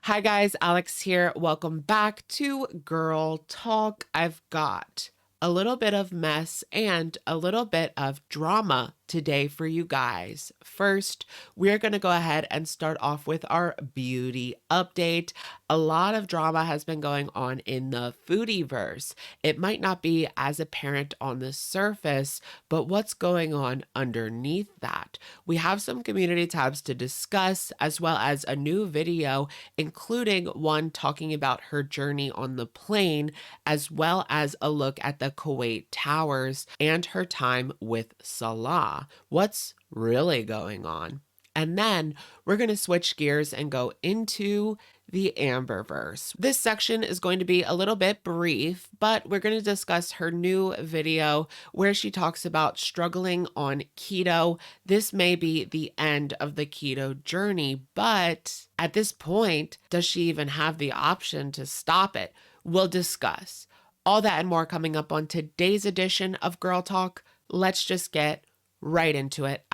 Hi guys, Alex here. Welcome back to Girl Talk. I've got a little bit of mess and a little bit of drama today for you guys. First, we're going to go ahead and start off with our beauty update. A lot of drama has been going on in the foodie verse. It might not be as apparent on the surface, but what's going on underneath that? We have some community tabs to discuss, as well as a new video, including one talking about her journey on the plane, as well as a look at the Kuwait Towers and her time with Salah. What's really going on? And then we're going to switch gears and go into the Amberverse. This section is going to be a little bit brief, but we're going to discuss her new video where she talks about struggling on keto. This may be the end of the keto journey, but at this point, does she even have the option to stop it? We'll discuss all that and more coming up on today's edition of Girl Talk. Let's just get right into it.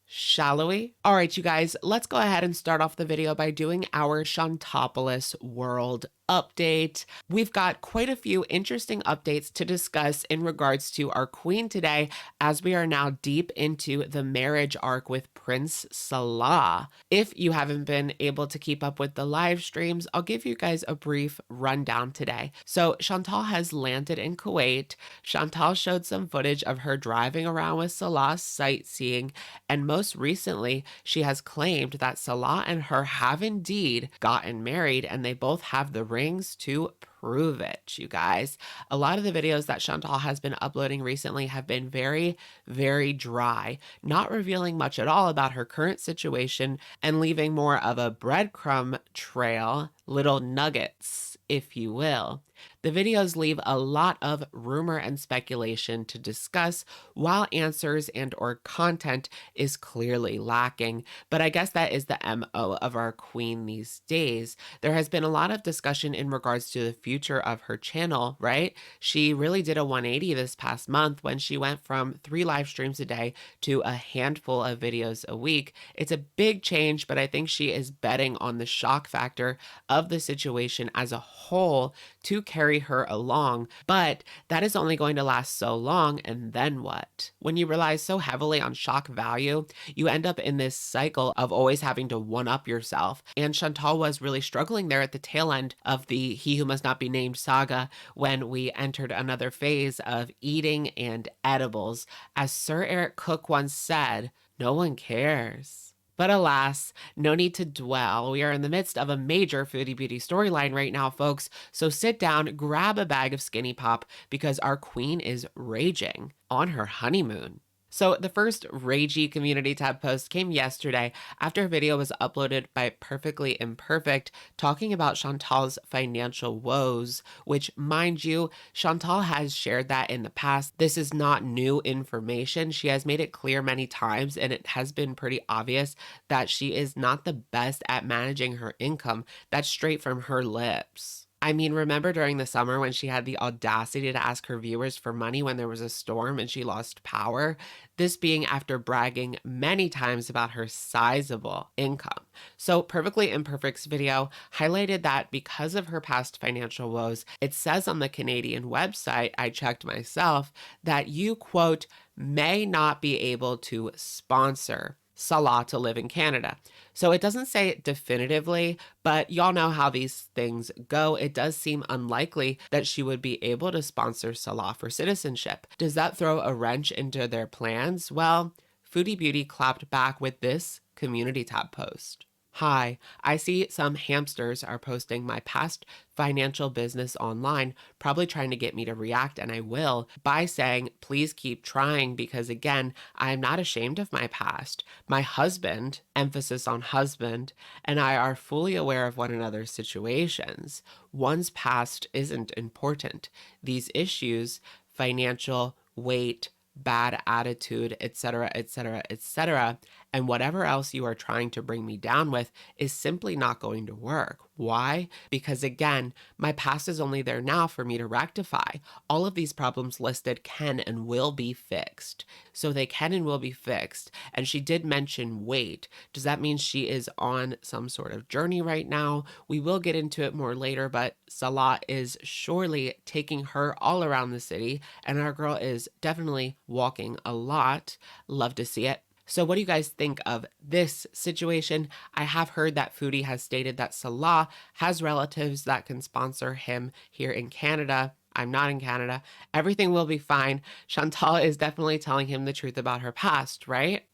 Shall we? All right, you guys, let's go ahead and start off the video by doing our Shantopolis world update. We've got quite a few interesting updates to discuss in regards to our queen today, as we are now deep into the marriage arc with Prince Salah. If you haven't been able to keep up with the live streams, I'll give you guys a brief rundown today. So Chantal has landed in Kuwait. Chantal showed some footage of her driving around with Salah sightseeing, and most recently, she has claimed that Salah and her have indeed gotten married, and they both have the rings to prove it, you guys. A lot of the videos that Chantal has been uploading recently have been very, very dry, not revealing much at all about her current situation and leaving more of a breadcrumb trail, little nuggets, if you will. The videos leave a lot of rumor and speculation to discuss, while answers and or content is clearly lacking. But I guess that is the MO of our queen these days. There has been a lot of discussion in regards to the future of her channel, right? She really did a 180 this past month when she went from 3 live streams a day to a handful of videos a week. It's a big change, but I think she is betting on the shock factor of the situation as a whole to carry her along, but that is only going to last so long, and then what? When you rely so heavily on shock value, you end up in this cycle of always having to one-up yourself, and Chantal was really struggling there at the tail end of the He Who Must Not Be Named saga when we entered another phase of eating and edibles. As Sir Eric Cook once said, no one cares. But alas, no need to dwell. We are in the midst of a major foodie beauty storyline right now, folks. So sit down, grab a bag of Skinny Pop, because our queen is raging on her honeymoon. So the first ragey community tab post came yesterday after a video was uploaded by Perfectly Imperfect talking about Chantal's financial woes, which, mind you, Chantal has shared that in the past. This is not new information. She has made it clear many times, and it has been pretty obvious that she is not the best at managing her income. That's straight from her lips. Remember during the summer when she had the audacity to ask her viewers for money when there was a storm and she lost power? This being after bragging many times about her sizable income. So Perfectly Imperfect's video highlighted that because of her past financial woes, it says on the Canadian website, I checked myself, that you, quote, may not be able to sponsor Salah to live in Canada. So it doesn't say it definitively, but y'all know how these things go. It does seem unlikely that she would be able to sponsor Salah for citizenship. Does that throw a wrench into their plans? Well, Foodie Beauty clapped back with this community tab post. Hi, I see some hamsters are posting my past financial business online, probably trying to get me to react, and I will, by saying, please keep trying, because again, I am not ashamed of my past. My husband, emphasis on husband, and I are fully aware of one another's situations. One's past isn't important. These issues, financial, weight, bad attitude, etc., etc., etc., And whatever else you are trying to bring me down with is simply not going to work. Why? Because again, my past is only there now for me to rectify. All of these problems listed can and will be fixed. So they can and will be fixed. And she did mention weight. Does that mean she is on some sort of journey right now? We will get into it more later, but Salah is surely taking her all around the city, and our girl is definitely walking a lot. Love to see it. So what do you guys think of this situation? I have heard that Foodie has stated that Salah has relatives that can sponsor him here in Canada. I'm not in Canada. Everything will be fine. Chantal is definitely telling him the truth about her past, right?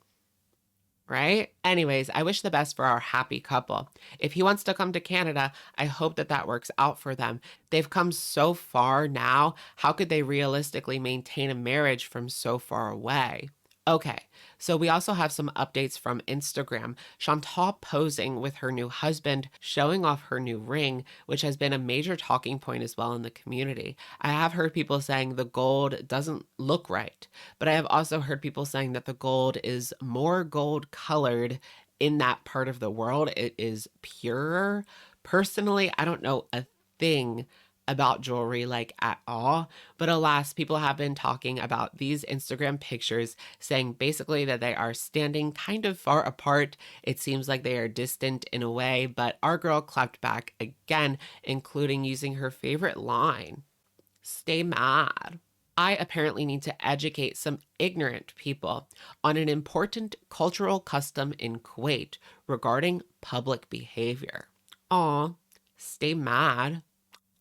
Right? Anyways, I wish the best for our happy couple. If he wants to come to Canada, I hope that that works out for them. They've come so far now. How could they realistically maintain a marriage from so far away? Okay, so we also have some updates from Instagram. Chantal posing with her new husband, showing off her new ring, which has been a major talking point as well in the community. I have heard people saying the gold doesn't look right, but I have also heard people saying that the gold is more gold colored in that part of the world. It is purer. Personally, I don't know a thing about jewelry like at all, but alas, people have been talking about these Instagram pictures, saying basically that they are standing kind of far apart. It seems like they are distant in a way, but our girl clapped back again, including using her favorite line, "Stay mad." I apparently need to educate some ignorant people on an important cultural custom in Kuwait regarding public behavior. Aw, stay mad.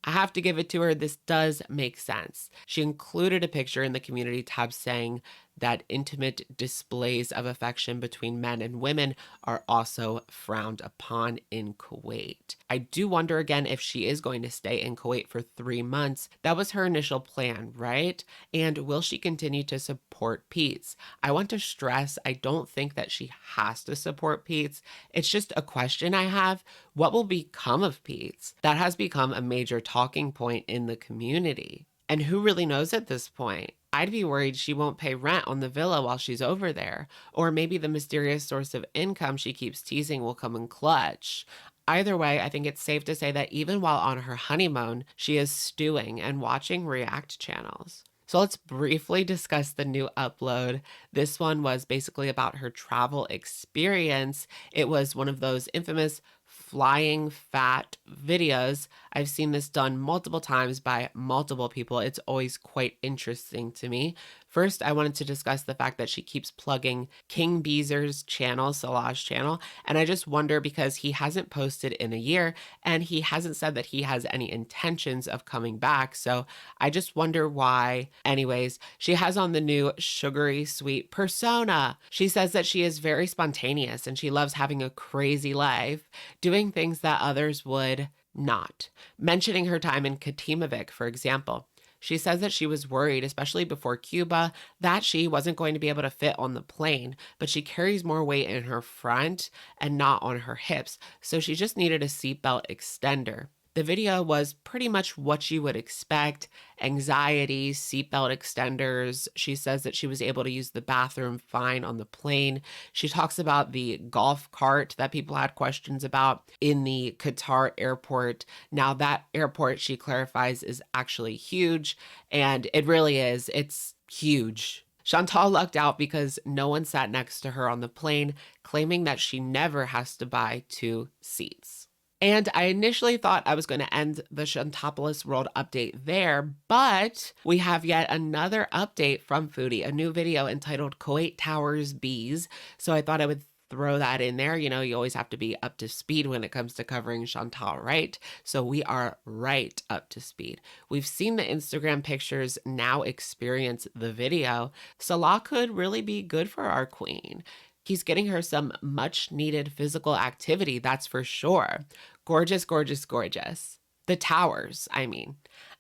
I have to give it to her. This does make sense. She included a picture in the community tab saying that intimate displays of affection between men and women are also frowned upon in Kuwait. I do wonder again if she is going to stay in Kuwait for 3 months. That was her initial plan, right? And will she continue to support Pete's? I want to stress, I don't think that she has to support Pete's. It's just a question I have. What will become of Pete's? That has become a major talking point in the community. And who really knows at this point? I'd be worried she won't pay rent on the villa while she's over there. Or maybe the mysterious source of income she keeps teasing will come in clutch. Either way, I think it's safe to say that even while on her honeymoon, she is stewing and watching React channels. So let's briefly discuss the new upload. This one was basically about her travel experience. It was one of those infamous flying fat videos. I've seen this done multiple times by multiple people. It's always quite interesting to me. First, I wanted to discuss the fact that she keeps plugging King Beezer's channel, Salah's channel, and I just wonder because he hasn't posted in a year and he hasn't said that he has any intentions of coming back. So I just wonder why. Anyways, she has on the new sugary sweet persona. She says that she is very spontaneous and she loves having a crazy life, doing things that others would not. Mentioning her time in Katimovic, for example. She says that she was worried, especially before Cuba, that she wasn't going to be able to fit on the plane, but she carries more weight in her front and not on her hips, so she just needed a seatbelt extender. The video was pretty much what you would expect: anxiety, seatbelt extenders. She says that she was able to use the bathroom fine on the plane. She talks about the golf cart that people had questions about in the Qatar airport. Now, that airport, she clarifies, is actually huge, and it really is. It's huge. Chantal lucked out because no one sat next to her on the plane, claiming that she never has to buy 2 seats. And I initially thought I was going to end the Shantopolis World update there, but we have yet another update from Foodie, a new video entitled Kuwait Towers Bees. So I thought I would throw that in there. You know, you always have to be up to speed when it comes to covering Chantal, right? So we are right up to speed. We've seen the Instagram pictures, now experience the video. Salah could really be good for our queen. He's getting her some much needed physical activity, that's for sure. Gorgeous, gorgeous, gorgeous. The towers, I mean.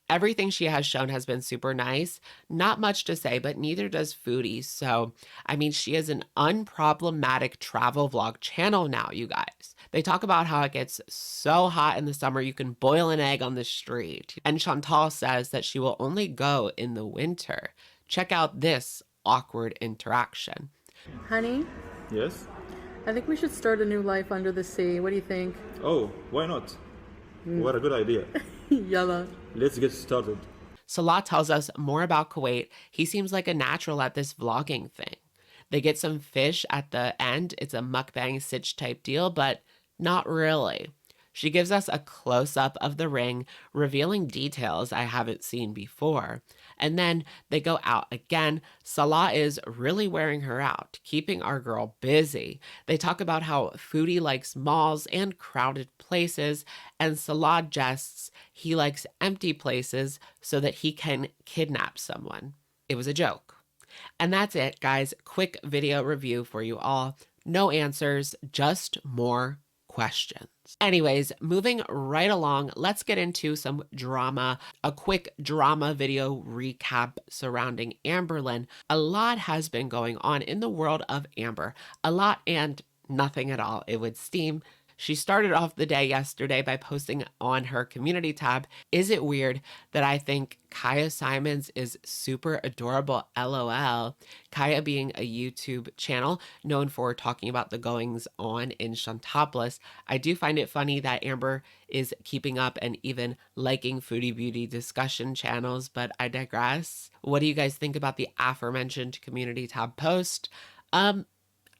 Everything she has shown has been super nice. Not much to say, but neither does Foodie. So, I mean, she is an unproblematic travel vlog channel now, you guys. They talk about how it gets so hot in the summer you can boil an egg on the street. And Chantal says that she will only go in the winter. Check out this awkward interaction. Honey, Yes? I think we should start a new life under the sea. What do you think? Oh, why not? What a good idea. Yalla. Let's get started. Salah tells us more about Kuwait. He seems like a natural at this vlogging thing. They get some fish at the end. It's a mukbang sitch type deal, but not really. She gives us a close-up of the ring, revealing details I haven't seen before. And then they go out again. Salah is really wearing her out, keeping our girl busy. They talk about how Foodie likes malls and crowded places, and Salah jests he likes empty places so that he can kidnap someone. It was a joke. And that's it, guys. Quick video review for you all. No answers, just more questions. Anyways, moving right along, let's get into some drama. A quick drama video recap surrounding Amberlynn. A lot has been going on in the world of Amber. A lot and nothing at all, it would seem. She started off the day yesterday by posting on her community tab, "Is it weird that I think Kaya Simons is super adorable, LOL?" Kaya being a YouTube channel known for talking about the goings on in Shantopolis. I do find it funny that Amber is keeping up and even liking foodie beauty discussion channels, but I digress. What do you guys think about the aforementioned community tab post?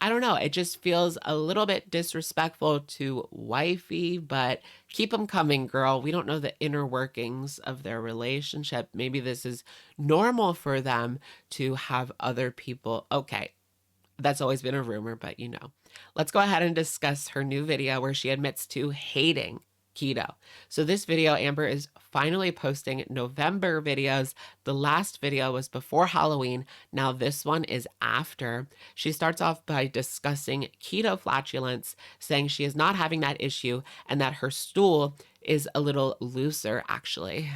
I don't know. It just feels a little bit disrespectful to wifey, but keep them coming, girl. We don't know the inner workings of their relationship. Maybe this is normal for them to have other people. Okay, that's always been a rumor, but you know. Let's go ahead and discuss her new video where she admits to hating keto. So this video, Amber is finally posting November videos. The last video was before Halloween. Now this one is after. She starts off by discussing keto flatulence, saying she is not having that issue and that her stool is a little looser, actually.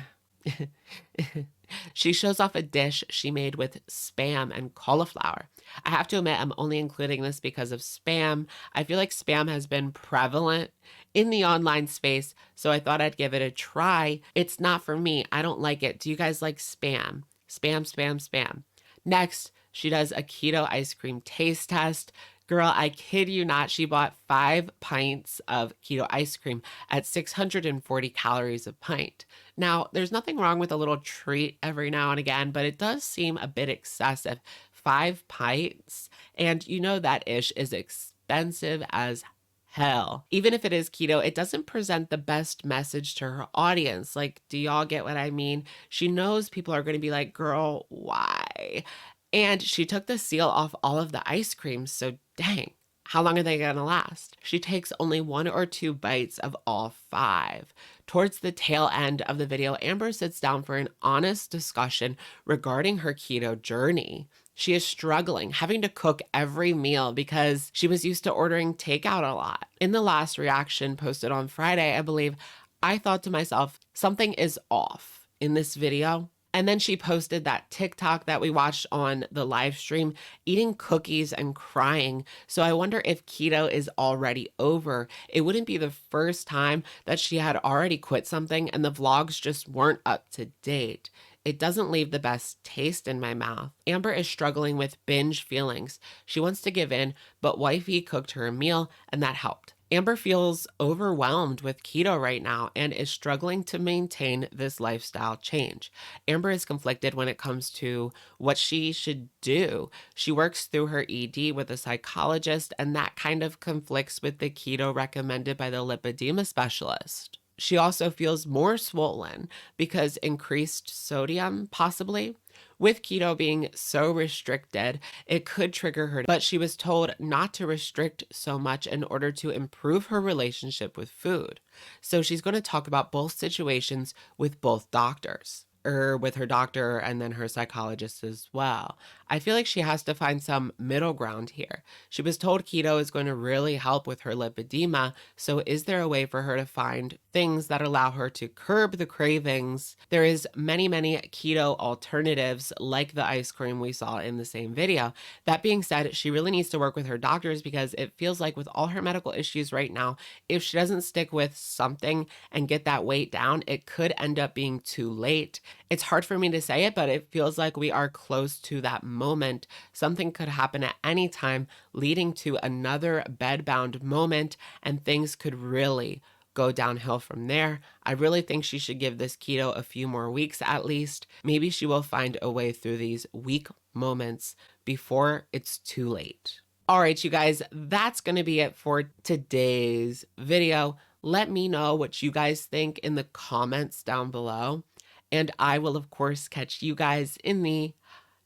She shows off a dish she made with Spam and cauliflower. I have to admit, I'm only including this because of Spam. I feel like Spam has been prevalent in the online space, so I thought I'd give it a try. It's not for me. I don't like it. Do you guys like Spam? Spam, Spam, Spam. Next, she does a keto ice cream taste test. Girl, I kid you not, she bought 5 pints of keto ice cream at 640 calories a pint. Now, there's nothing wrong with a little treat every now and again, but it does seem a bit excessive. 5 pints, and you know that ish is expensive as hell. Even if it is keto, it doesn't present the best message to her audience. Like, do y'all get what I mean? She knows people are going to be like, girl, why? And she took the seal off all of the ice cream, so dang, how long are they gonna last? She takes only 1 or 2 bites of all 5. Towards the tail end of the video, Amber sits down for an honest discussion regarding her keto journey. She is struggling, having to cook every meal because she was used to ordering takeout a lot. In the last reaction posted on Friday, I believe, I thought to myself, something is off in this video. And then she posted that TikTok that we watched on the live stream, eating cookies and crying. So I wonder if keto is already over. It wouldn't be the first time that she had already quit something and the vlogs just weren't up to date. It doesn't leave the best taste in my mouth. Amber is struggling with binge feelings. She wants to give in, but wifey cooked her a meal and that helped. Amber feels overwhelmed with keto right now and is struggling to maintain this lifestyle change. Amber is conflicted when it comes to what she should do. She works through her ED with a psychologist, and that kind of conflicts with the keto recommended by the lipedema specialist. She also feels more swollen because increased sodium, possibly. With keto being so restricted, it could trigger her, but she was told not to restrict so much in order to improve her relationship with food. So she's going to talk about both situations with both doctors. With her doctor and then her psychologist as well. I feel like she has to find some middle ground here. She was told keto is going to really help with her lipedema, so is there a way for her to find things that allow her to curb the cravings? There is many keto alternatives like the ice cream we saw in the same video. That being said, she really needs to work with her doctors because it feels like with all her medical issues right now, if she doesn't stick with something and get that weight down, it could end up being too late. It's hard for me to say it, but it feels like we are close to that moment moment. Something could happen at any time, leading to another bedbound moment, and things could really go downhill from there. I really think she should give this keto a few more weeks at least. Maybe she will find a way through these weak moments before it's too late. All right, you guys, that's going to be it for today's video. Let me know what you guys think in the comments down below. And I will, of course, catch you guys in the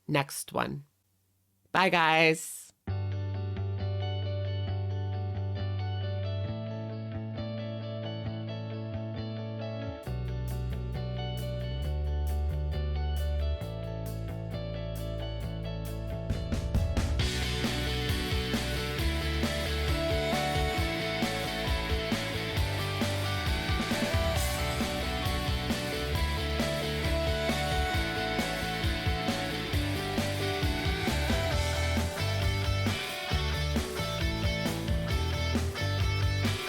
next one. Bye, guys.